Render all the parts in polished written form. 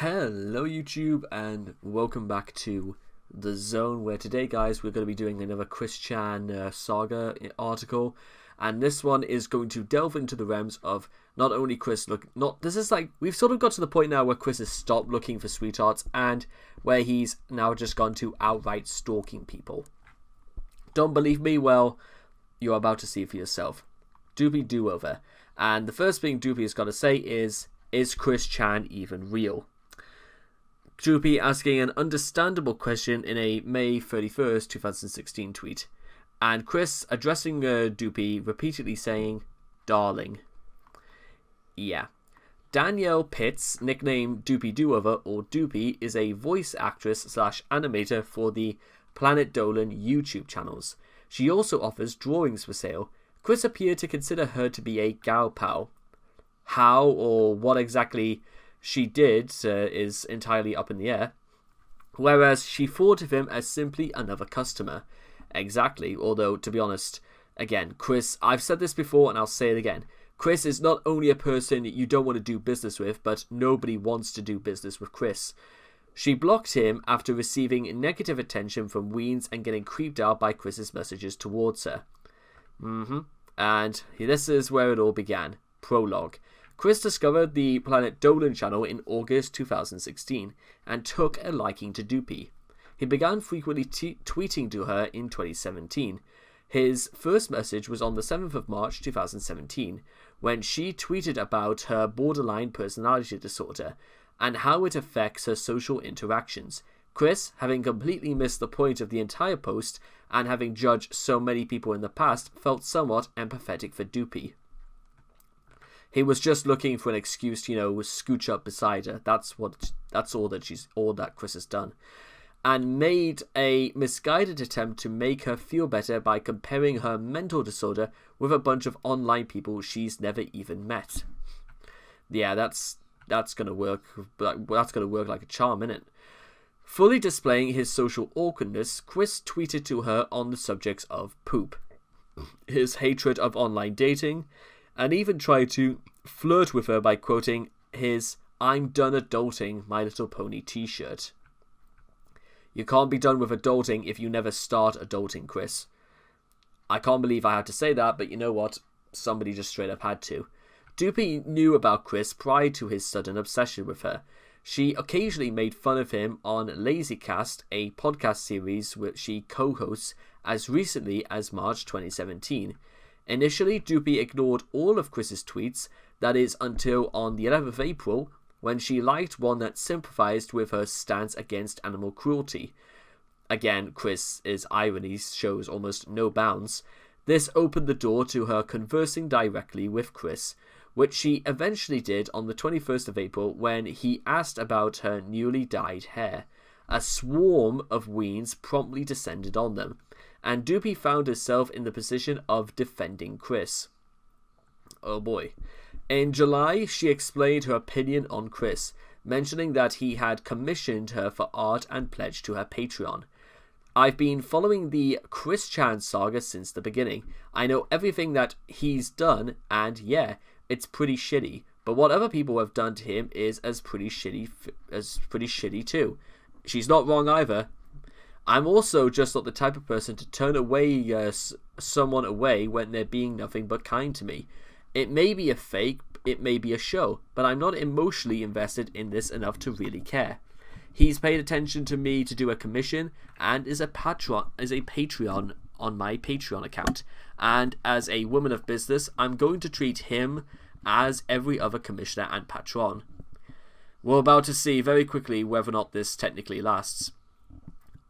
Hello YouTube and welcome back to The Zone, where today guys we're going to be doing another Chris Chan saga article, and this one is going to delve into the realms of not only Chris we've sort of got to the point now where Chris has stopped looking for sweethearts and where he's now just gone to outright stalking people. Don't believe me? Well, you're about to see for yourself. Doopie DoOver, and the first thing Doopie has got to say is Chris Chan even real? Doopie asking an understandable question in a May 31st, 2016 tweet. And Chris addressing Doopie, repeatedly saying, "Darling." Yeah. Danielle Pitts, nicknamed Doopie DoOver or Doopie, is a voice actress slash animator for the Planet Dolan YouTube channels. She also offers drawings for sale. Chris appeared to consider her to be a gal pal. How or what exactly she did is entirely up in the air, whereas she thought of him as simply another customer. Exactly, although to be honest, again, Chris, I've said this before and I'll say it again, Chris is not only a person you don't want to do business with, but nobody wants to do business with Chris. She blocked him after receiving negative attention from Weens and getting creeped out by Chris's messages towards her. And this is where it all began. Prologue. Chris discovered the Planet Dolan channel in August 2016 and took a liking to Doopie. He began frequently tweeting to her in 2017. His first message was on the 7th of March 2017 when she tweeted about her borderline personality disorder and how it affects her social interactions. Chris, having completely missed the point of the entire post and having judged so many people in the past, felt somewhat empathetic for Doopie. He was just looking for an excuse to, scooch up beside her. That's all that Chris has done. And made a misguided attempt to make her feel better by comparing her mental disorder with a bunch of online people she's never even met. Yeah, that's gonna work. That's gonna work like a charm, innit? Fully displaying his social awkwardness, Chris tweeted to her on the subjects of poop, his hatred of online dating, and even tried to flirt with her by quoting his "I'm done adulting, My Little Pony" t-shirt. You can't be done with adulting if you never start adulting, Chris. I can't believe I had to say that, but you know what? Somebody just straight up had to. Doopie knew about Chris prior to his sudden obsession with her. She occasionally made fun of him on LazyCast, a podcast series which she co-hosts as recently as March 2017. Initially, Doopie ignored all of Chris's tweets, that is until on the 11th of April, when she liked one that sympathized with her stance against animal cruelty. Again, Chris's irony shows almost no bounds. This opened the door to her conversing directly with Chris, which she eventually did on the 21st of April when he asked about her newly dyed hair. A swarm of Weens promptly descended on them, and Doopie found herself in the position of defending Chris. Oh boy. In July, she explained her opinion on Chris, mentioning that he had commissioned her for art and pledged to her Patreon. "I've been following the Chris Chan saga since the beginning. I know everything that he's done, and yeah, it's pretty shitty. But what other people have done to him is as pretty shitty too. She's not wrong either. I'm also just not the type of person to turn someone away when they're being nothing but kind to me. It may be a fake, it may be a show, but I'm not emotionally invested in this enough to really care. He's paid attention to me to do a commission and is a Patreon on my Patreon account. And as a woman of business, I'm going to treat him as every other commissioner and patron." We're about to see very quickly whether or not this technically lasts.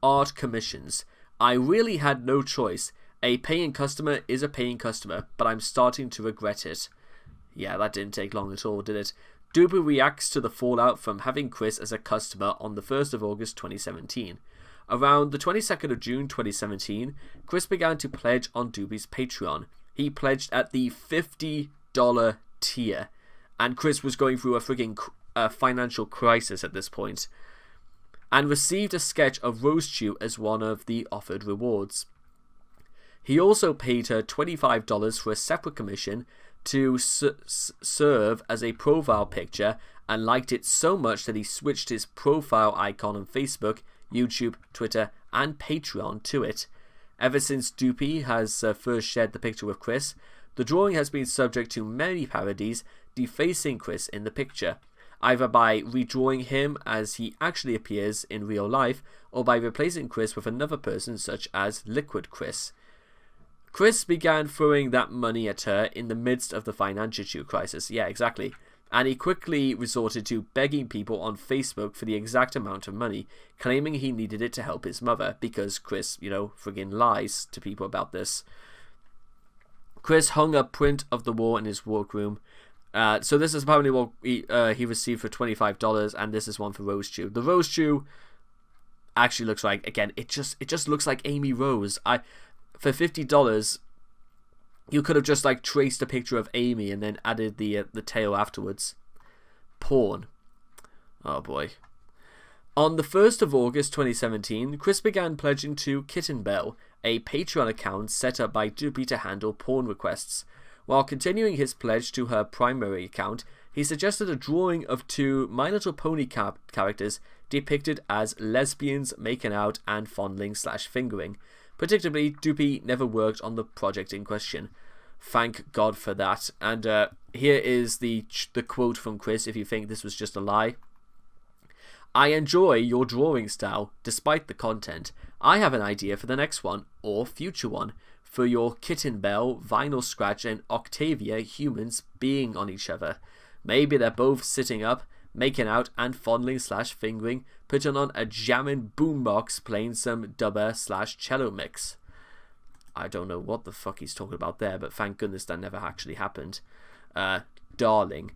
Art commissions. "I really had no choice. A paying customer is a paying customer, but I'm starting to regret it." Yeah, that didn't take long at all, did it? Doopie reacts to the fallout from having Chris as a customer on the 1st of August 2017. Around the 22nd of June 2017, Chris began to pledge on Doopie's Patreon. He pledged at the $50 tier, and Chris was going through a frigging financial crisis at this point, and received a sketch of Rose Chew as one of the offered rewards. He also paid her $25 for a separate commission to serve as a profile picture and liked it so much that he switched his profile icon on Facebook, YouTube, Twitter, and Patreon to it. Ever since Doopie has first shared the picture with Chris, the drawing has been subject to many parodies, defacing Chris in the picture, either by redrawing him as he actually appears in real life, or by replacing Chris with another person such as Liquid Chris. Chris began throwing that money at her in the midst of the financial crisis. Yeah, exactly. And he quickly resorted to begging people on Facebook for the exact amount of money, claiming he needed it to help his mother, because Chris, friggin' lies to people about this. Chris hung a print of the war in his workroom. So this is apparently what he received for $25, and this is one for Rose Chew. The Rose Chew actually looks like, again, it just looks like Amy Rose. For $50, you could have just traced a picture of Amy and then added the tail afterwards. Porn. Oh boy. On the 1st of August 2017, Chris began pledging to Kitten Bell, a Patreon account set up by Doopie to handle porn requests. While continuing his pledge to her primary account, he suggested a drawing of 2 My Little Pony characters depicted as lesbians making out and fondling/fingering. Predictably, Doopie never worked on the project in question. Thank God for that. And here is the quote from Chris, if you think this was just a lie. I enjoy your drawing style, despite the content. I have an idea for the next one, or future one, for your Kitten Bell, Vinyl Scratch, and Octavia humans being on each other. Maybe they're both sitting up, making out and fondling/fingering, putting on a jammin' boombox playing some dubber/cello mix. I don't know what the fuck he's talking about there, but thank goodness that never actually happened. Darling.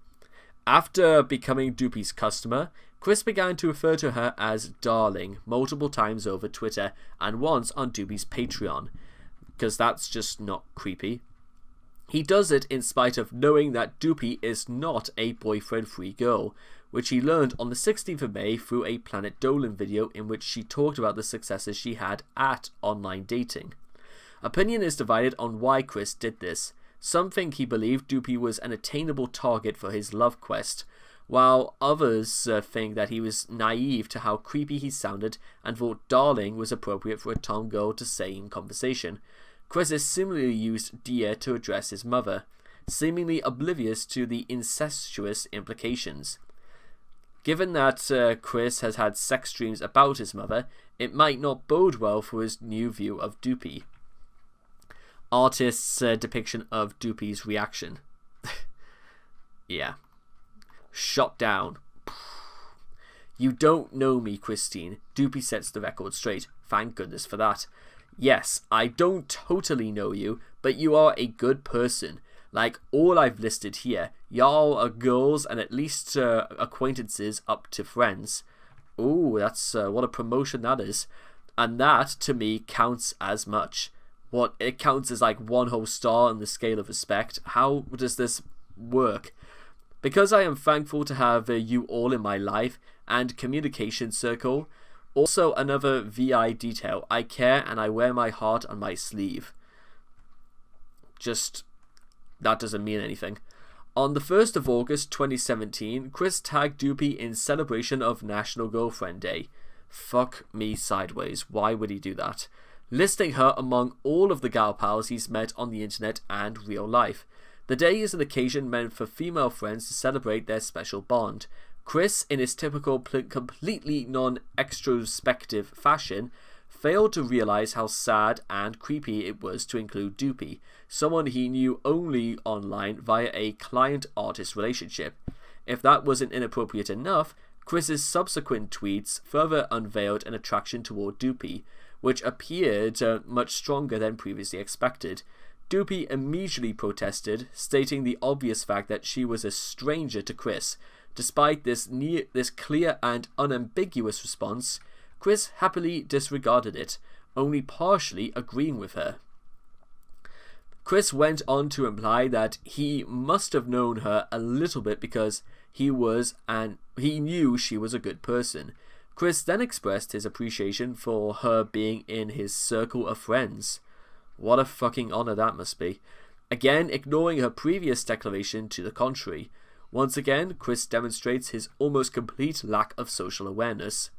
After becoming Doopie's customer, Chris began to refer to her as Darling multiple times over Twitter and once on Doopie's Patreon, because that's just not creepy. He does it in spite of knowing that Doopie is not a boyfriend-free girl, which he learned on the 16th of May through a Planet Dolan video in which she talked about the successes she had at online dating. Opinion is divided on why Chris did this. Some think he believed Doopie was an attainable target for his love quest, while others think that he was naive to how creepy he sounded and thought darling was appropriate for a tom girl to say in conversation. Chris has similarly used dear to address his mother, seemingly oblivious to the incestuous implications. Given that Chris has had sex dreams about his mother, it might not bode well for his new view of Doopie. Artist's depiction of Doopie's reaction. Yeah. Shot down. You don't know me, Christine. Doopie sets the record straight. Thank goodness for that. Yes, I don't totally know you, but you are a good person. Like all I've listed here, y'all are girls and at least acquaintances up to friends. Ooh, that's what a promotion that is. And that, to me, counts as much. What, it counts as like 1 whole star on the scale of respect. How does this work? Because I am thankful to have you all in my life and communication circle. Also, another VI detail. I care and I wear my heart on my sleeve. Just, that doesn't mean anything. On the 1st of August 2017, Chris tagged Doopie in celebration of National Girlfriend Day. Fuck me sideways. Why would he do that? Listing her among all of the gal pals he's met on the internet and real life. The day is an occasion meant for female friends to celebrate their special bond. Chris, in his typical completely non-extrospective fashion, failed to realize how sad and creepy it was to include Doopie, someone he knew only online via a client-artist relationship. If that wasn't inappropriate enough, Chris's subsequent tweets further unveiled an attraction toward Doopie, which appeared much stronger than previously expected. Doopie immediately protested, stating the obvious fact that she was a stranger to Chris. Despite this clear and unambiguous response, Chris happily disregarded it, only partially agreeing with her. Chris went on to imply that he must have known her a little bit because he knew she was a good person. Chris then expressed his appreciation for her being in his circle of friends. What a fucking honor that must be. again ignoring her previous declaration to the contrary. Once again, Chris demonstrates his almost complete lack of social awareness.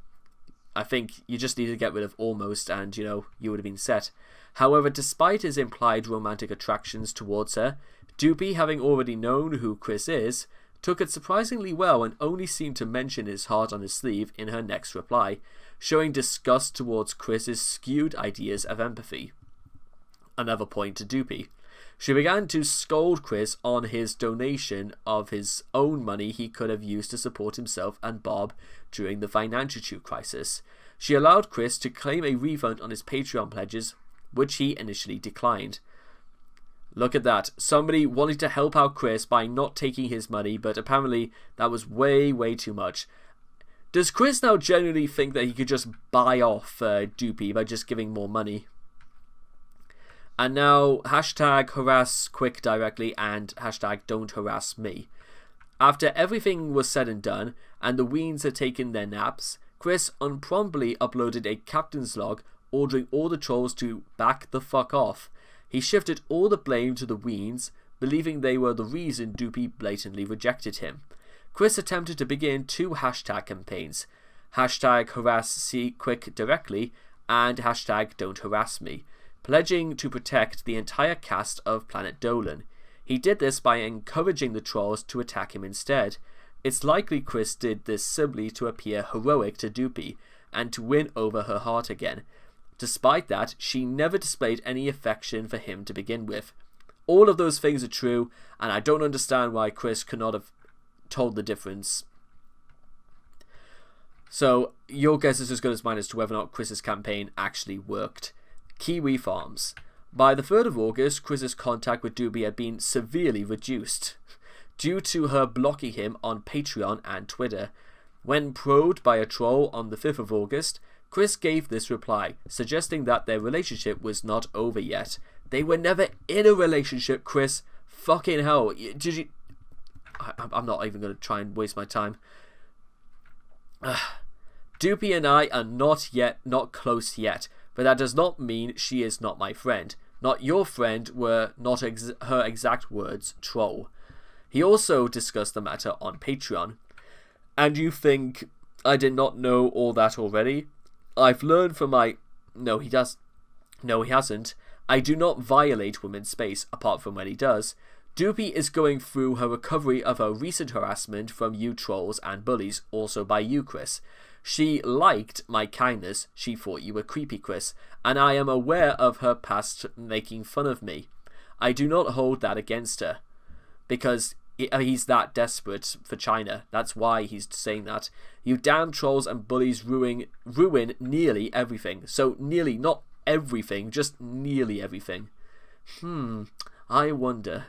I think you just need to get rid of almost and, you would have been set. However, despite his implied romantic attractions towards her, Doopie, having already known who Chris is, took it surprisingly well and only seemed to mention his heart on his sleeve in her next reply, showing disgust towards Chris's skewed ideas of empathy. Another point to Doopie. She began to scold Chris on his donation of his own money he could have used to support himself and Bob during the financial crisis. She allowed Chris to claim a refund on his Patreon pledges, which he initially declined. Look at that. Somebody wanted to help out Chris by not taking his money, but apparently that was way, way too much. Does Chris now genuinely think that he could just buy off Doopie by just giving more money? And now, hashtag harass Quick directly and hashtag don't harass me. After everything was said and done, and the Weens had taken their naps, Chris unpromptly uploaded a captain's log ordering all the trolls to back the fuck off. He shifted all the blame to the Weens, believing they were the reason Doopie blatantly rejected him. Chris attempted to begin 2 hashtag campaigns, hashtag harass Quick directly and hashtag don't harass me, pledging to protect the entire cast of Planet Dolan. He did this by encouraging the trolls to attack him instead. It's likely Chris did this simply to appear heroic to Doopie and to win over her heart again. Despite that, she never displayed any affection for him to begin with. All of those things are true, and I don't understand why Chris could not have told the difference. So, your guess is as good as mine as to whether or not Chris's campaign actually worked. Kiwi Farms. By the 3rd of August, Chris's contact with Doopie had been severely reduced, due to her blocking him on Patreon and Twitter. When probed by a troll on the 5th of August, Chris gave this reply, suggesting that their relationship was not over yet. They were never in a relationship, Chris. Fucking hell. Did you... I'm not even going to try and waste my time. Doopie and I are not close yet, but that does not mean she is not my friend. Not your friend were not her exact words, troll. He also discussed the matter on Patreon. And you think I did not know all that already? I've learned from my... No, he hasn't. I do not violate women's space, apart from when he does. Doopie is going through her recovery of her recent harassment from you trolls and bullies, also by you, Chris. She liked my kindness. She thought you were creepy, Chris, and I am aware of her past making fun of me. I do not hold that against her, because he's that desperate for China. That's why he's saying that. You damn trolls and bullies ruin nearly everything. So nearly, not everything, just nearly everything. I wonder.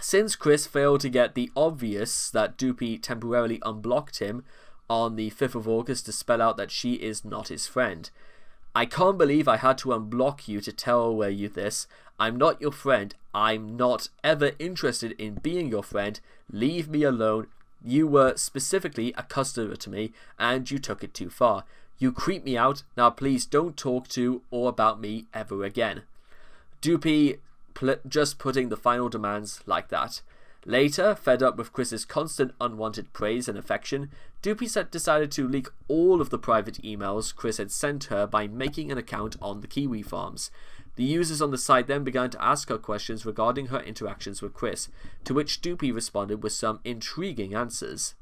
Since Chris failed to get the obvious that Doopie temporarily unblocked him on the 5th of August to spell out that she is not his friend. I can't believe I had to unblock you to tell you this. I'm not your friend. I'm not ever interested in being your friend. Leave me alone. You were specifically a customer to me, and you took it too far. You creep me out. Now please don't talk to or about me ever again. Doopie just putting the final demands like that. Later, fed up with Chris's constant unwanted praise and affection, Doopie decided to leak all of the private emails Chris had sent her by making an account on the Kiwi Farms. The users on the site then began to ask her questions regarding her interactions with Chris, to which Doopie responded with some intriguing answers.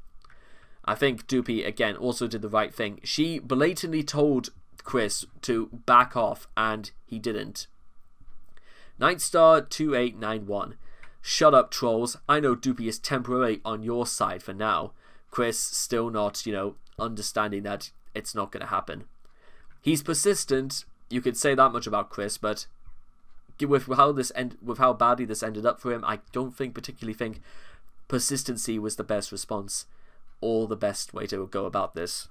I think Doopie, again, also did the right thing. She blatantly told Chris to back off, and he didn't. Nightstar2891. Shut up, trolls. I know Doopie is temporarily on your side for now. Chris still not, understanding that it's not going to happen. He's persistent. You could say that much about Chris, but with how badly this ended up for him, I don't particularly think persistency was the best response or the best way to go about this.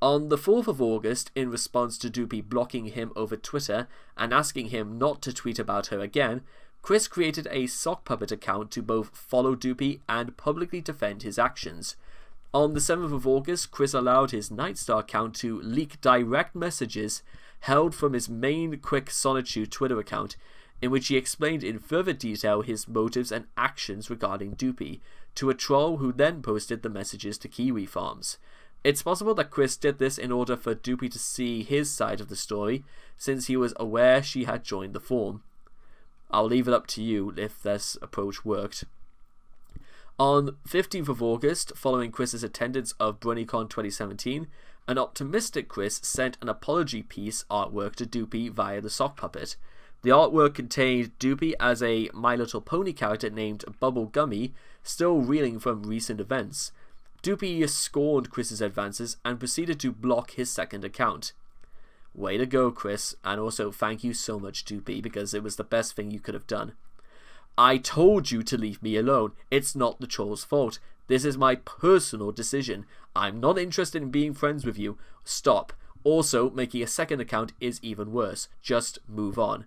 On the 4th of August, in response to Doopie blocking him over Twitter and asking him not to tweet about her again, Chris created a sock puppet account to both follow Doopie and publicly defend his actions. On the 7th of August, Chris allowed his Nightstar account to leak direct messages held from his main Quick Solitude Twitter account, in which he explained in further detail his motives and actions regarding Doopie to a troll who then posted the messages to Kiwi Farms. It's possible that Chris did this in order for Doopie to see his side of the story, since he was aware she had joined the forum. I'll leave it up to you if this approach worked. On 15th of August, following Chris's attendance of BronyCon 2017, an optimistic Chris sent an apology piece artwork to Doopie via the sock puppet. The artwork contained Doopie as a My Little Pony character named Bubble Gummy, still reeling from recent events. Doopie scorned Chris's advances and proceeded to block his second account. Way to go, Chris, and also thank you so much, Doopie, because it was the best thing you could have done. I told you to leave me alone. It's not the troll's fault. This is my personal decision. I'm not interested in being friends with you. Stop. Also, making a second account is even worse. Just move on.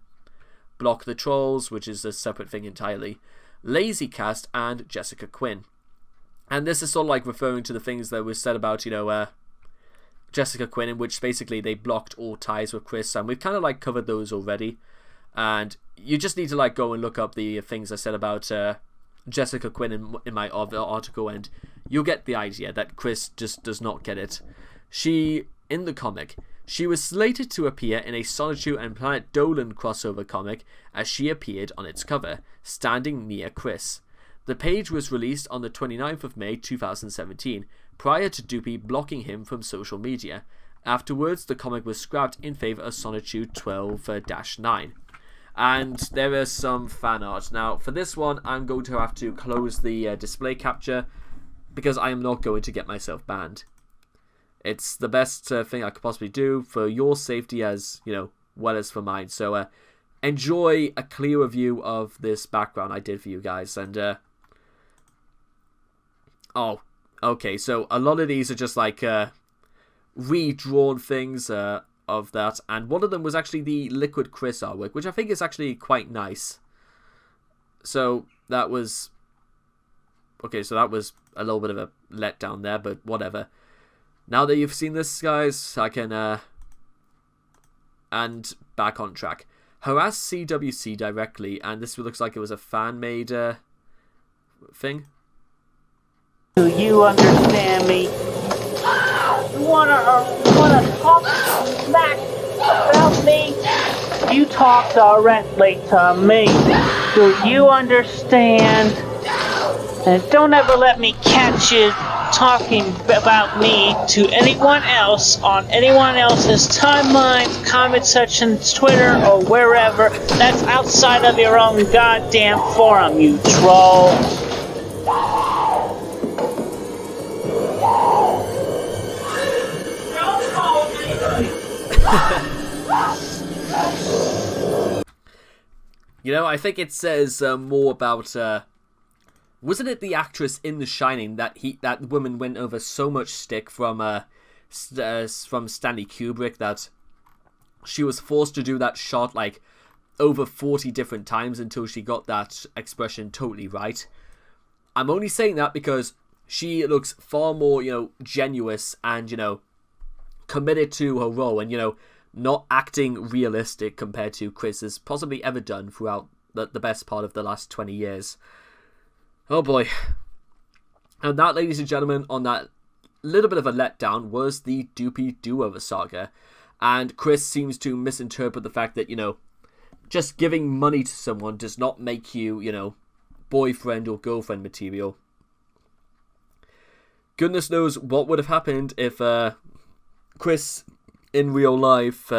Block the trolls, which is a separate thing entirely. LazyCast and Jessica Quinn. And this is sort of like referring to the things that were said about, Jessica Quinn, in which basically they blocked all ties with Chris, and we've kind of like covered those already. And you just need to like go and look up the things I said about Jessica Quinn in my other article, and you'll get the idea that Chris just does not get it. In the comic, she was slated to appear in a Sonichu and Planet Dolan crossover comic as she appeared on its cover, standing near Chris. The page was released on the 29th of May 2017, prior to Doopie blocking him from social media. Afterwards, the comic was scrapped in favour of Sonichu 12-9. And there is some fan art. Now, for this one, I'm going to have to close the display capture because I am not going to get myself banned. It's the best thing I could possibly do for your safety as, well as for mine. So, enjoy a clearer view of this background I did for you guys. And, oh, okay, so a lot of these are just like redrawn things of that, and one of them was actually the Liquid Chris artwork, which I think is actually quite nice. So that was okay, so that was a little bit of a letdown there, but whatever. Now that you've seen this, guys, I can and back on track. Harass CWC directly, and this looks like it was a fan-made thing. Do you understand me? You wanna talk smack about me? You talk directly to me. Do you understand? And don't ever let me catch you talking about me to anyone else on anyone else's timeline, comment sections, Twitter, or wherever. That's outside of your own goddamn forum, you troll. I think it says more about wasn't it the actress in The Shining that woman went over so much stick from Stanley Kubrick that she was forced to do that shot like over 40 different times until she got that expression totally right. I'm only saying that because she looks far more, genuine and, committed to her role and, not acting realistic compared to Chris has possibly ever done throughout the best part of the last 20 years. Oh boy. And that, ladies and gentlemen, on that little bit of a letdown was the Doopie DoOver saga. And Chris seems to misinterpret the fact that, just giving money to someone does not make you, boyfriend or girlfriend material. Goodness knows what would have happened if Chris in real life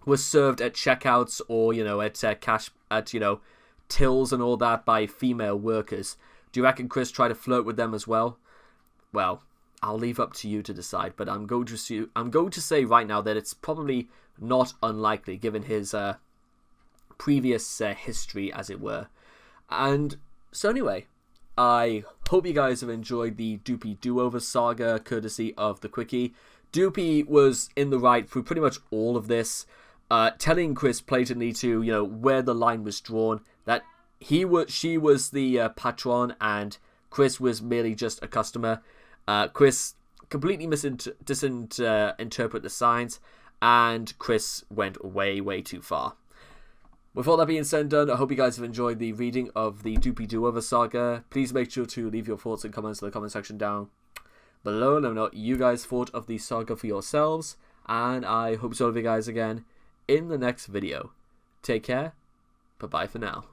was served at checkouts or at cash at tills and all that by female workers. Do you reckon Chris tried to flirt with them as well? Well, I'll leave up to you to decide, but I'm going to say right now that it's probably not unlikely given his previous history, as it were. And so anyway, I hope you guys have enjoyed the Doopie DoOver saga courtesy of the Quickie. Doopie was in the right through pretty much all of this, telling Chris blatantly to, where the line was drawn, that she was the patron and Chris was merely just a customer. Chris completely misinterpret the signs, and Chris went way, way too far. With all that being said and done, I hope you guys have enjoyed the reading of the Doopie DoOver saga. Please make sure to leave your thoughts and comments in the comment section down below. Let me know what you guys thought of the saga for yourselves. And I hope to see all of you guys again in the next video. Take care. Bye-bye for now.